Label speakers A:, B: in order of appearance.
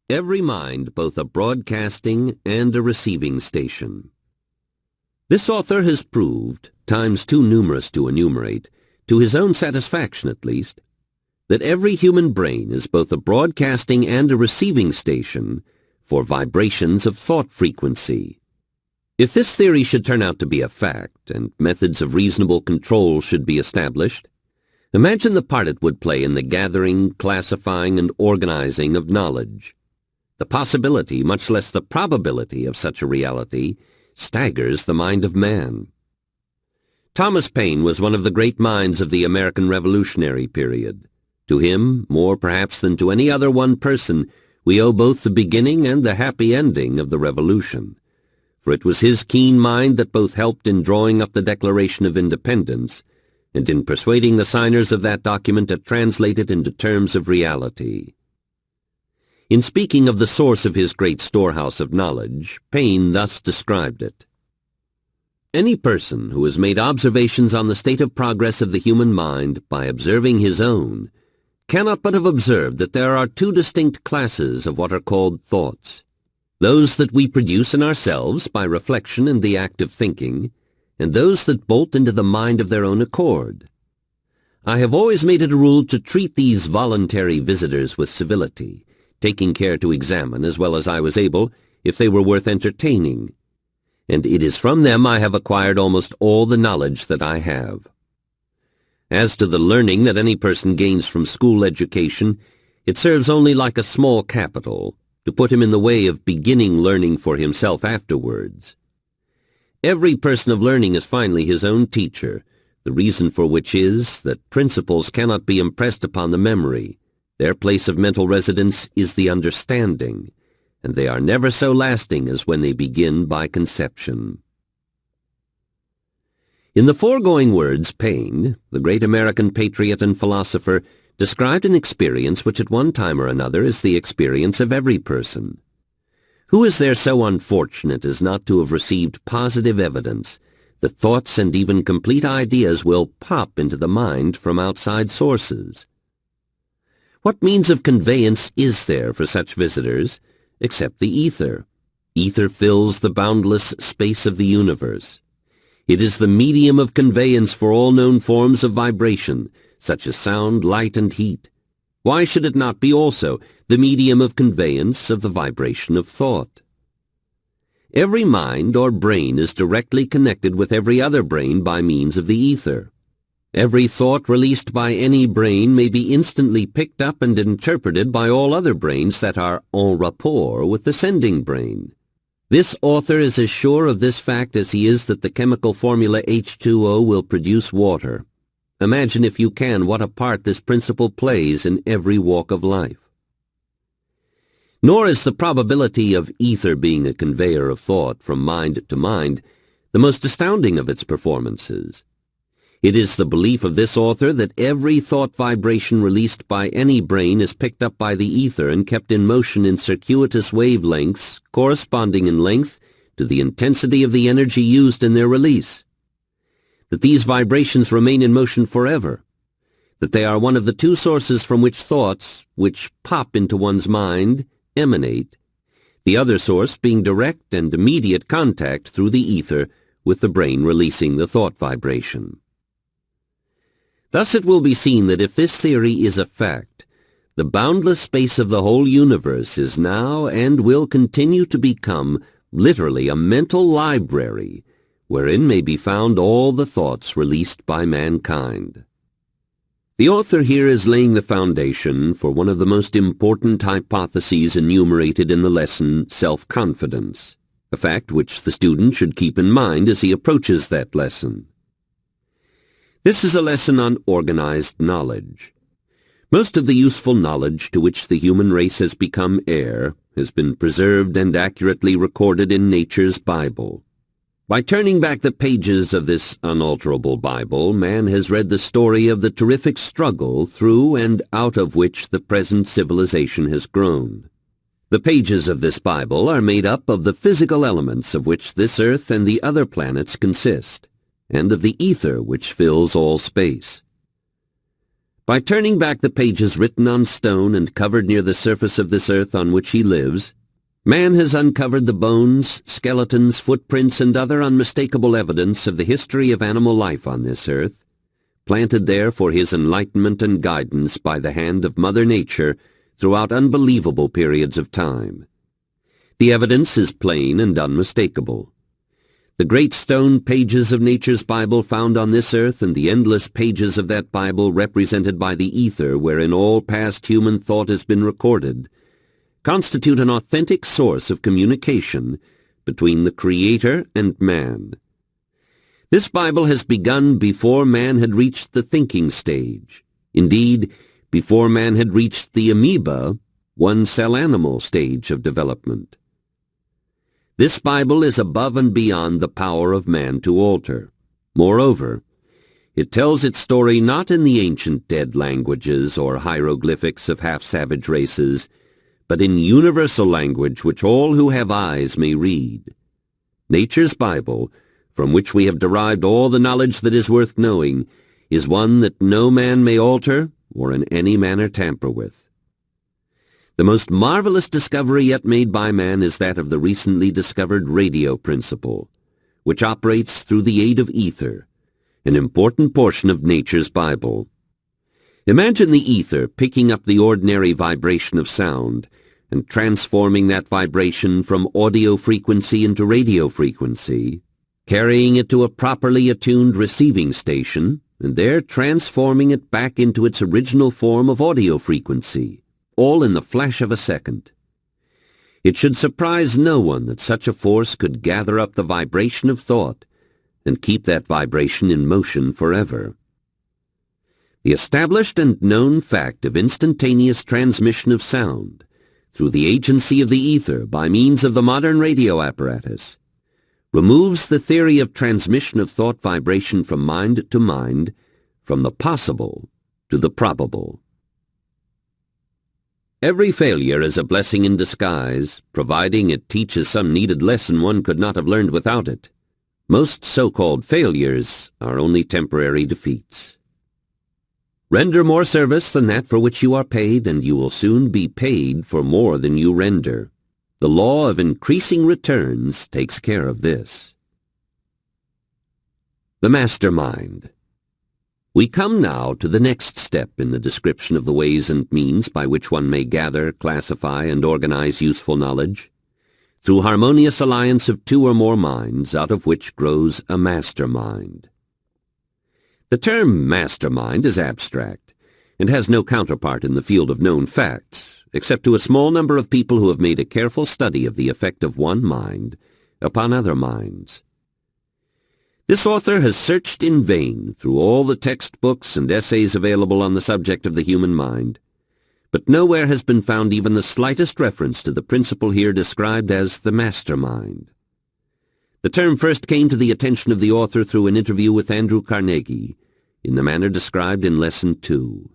A: Every mind both a broadcasting and a receiving station. This author has proved, times too numerous to enumerate, to his own satisfaction at least, that every human brain is both a broadcasting and a receiving station for vibrations of thought frequency. If this theory should turn out to be a fact, and methods of reasonable control should be established, imagine the part it would play in the gathering, classifying, and organizing of knowledge. The possibility, much less the probability, of such a reality staggers the mind of man. Thomas Paine was one of the great minds of the American Revolutionary period. To him, more perhaps than to any other one person, we owe both the beginning and the happy ending of the Revolution. For it was his keen mind that both helped in drawing up the Declaration of Independence and in persuading the signers of that document to translate it into terms of reality. In speaking of the source of his great storehouse of knowledge, Paine thus described it. Any person who has made observations on the state of progress of the human mind by observing his own cannot but have observed that there are two distinct classes of what are called thoughts, those that we produce in ourselves by reflection and the act of thinking, and those that bolt into the mind of their own accord. I have always made it a rule to treat these voluntary visitors with civility, taking care to examine, as well as I was able, if they were worth entertaining, and it is from them I have acquired almost all the knowledge that I have. As to the learning that any person gains from school education, it serves only like a small capital to put him in the way of beginning learning for himself afterwards. Every person of learning is finally his own teacher, the reason for which is that principles cannot be impressed upon the memory. Their place of mental residence is the understanding, and they are never so lasting as when they begin by conception. In the foregoing words, Paine, the great American patriot and philosopher, described an experience which at one time or another is the experience of every person. Who is there so unfortunate as not to have received positive evidence that thoughts and even complete ideas will pop into the mind from outside sources? What means of conveyance is there for such visitors except the ether? Ether fills the boundless space of the universe. It is the medium of conveyance for all known forms of vibration, such as sound, light, and heat. Why should it not be also the medium of conveyance of the vibration of thought? Every mind or brain is directly connected with every other brain by means of the ether. Every thought released by any brain may be instantly picked up and interpreted by all other brains that are en rapport with the sending brain. This author is as sure of this fact as he is that the chemical formula H2O will produce water. Imagine, if you can, what a part this principle plays in every walk of life. Nor is the probability of ether being a conveyor of thought from mind to mind the most astounding of its performances. It is the belief of this author that every thought vibration released by any brain is picked up by the ether and kept in motion in circuitous wavelengths corresponding in length to the intensity of the energy used in their release. That these vibrations remain in motion forever. That they are one of the two sources from which thoughts, which pop into one's mind, emanate, the other source being direct and immediate contact through the ether with the brain releasing the thought vibration. Thus it will be seen that if this theory is a fact, the boundless space of the whole universe is now and will continue to become literally a mental library wherein may be found all the thoughts released by mankind. The author here is laying the foundation for one of the most important hypotheses enumerated in the lesson, self-confidence, a fact which the student should keep in mind as he approaches that lesson. This is a lesson on organized knowledge. Most of the useful knowledge to which the human race has become heir has been preserved and accurately recorded in nature's Bible. By turning back the pages of this unalterable Bible, man has read the story of the terrific struggle through and out of which the present civilization has grown. The pages of this Bible are made up of the physical elements of which this earth and the other planets consist, and of the ether which fills all space. By turning back the pages written on stone and covered near the surface of this earth on which he lives, man has uncovered the bones, skeletons, footprints, and other unmistakable evidence of the history of animal life on this earth, planted there for his enlightenment and guidance by the hand of Mother Nature throughout unbelievable periods of time. The evidence is plain and unmistakable. The great stone pages of nature's Bible found on this earth and the endless pages of that Bible represented by the ether wherein all past human thought has been recorded, constitute an authentic source of communication between the Creator and man. This Bible has begun before man had reached the thinking stage, indeed, before man had reached the amoeba, one-cell animal stage of development. This Bible is above and beyond the power of man to alter. Moreover, it tells its story not in the ancient dead languages or hieroglyphics of half-savage races, but in universal language which all who have eyes may read. Nature's Bible, from which we have derived all the knowledge that is worth knowing, is one that no man may alter or in any manner tamper with. The most marvelous discovery yet made by man is that of the recently discovered radio principle, which operates through the aid of ether, an important portion of nature's Bible. Imagine the ether picking up the ordinary vibration of sound and transforming that vibration from audio frequency into radio frequency, carrying it to a properly attuned receiving station, and there transforming it back into its original form of audio frequency, all in the flash of a second. It should surprise no one that such a force could gather up the vibration of thought and keep that vibration in motion forever. The established and known fact of instantaneous transmission of sound through the agency of the ether by means of the modern radio apparatus removes the theory of transmission of thought vibration from mind to mind, from the possible to the probable. Every failure is a blessing in disguise, providing it teaches some needed lesson one could not have learned without it. Most so-called failures are only temporary defeats. Render more service than that for which you are paid, and you will soon be paid for more than you render. The law of increasing returns takes care of this. The mastermind. We come now to the next step in the description of the ways and means by which one may gather, classify, and organize useful knowledge, through harmonious alliance of two or more minds, out of which grows a mastermind. The term mastermind is abstract, and has no counterpart in the field of known facts, except to a small number of people who have made a careful study of the effect of one mind upon other minds. This author has searched in vain through all the textbooks and essays available on the subject of the human mind, but nowhere has been found even the slightest reference to the principle here described as the mastermind. The term first came to the attention of the author through an interview with Andrew Carnegie, in the manner described in Lesson 2.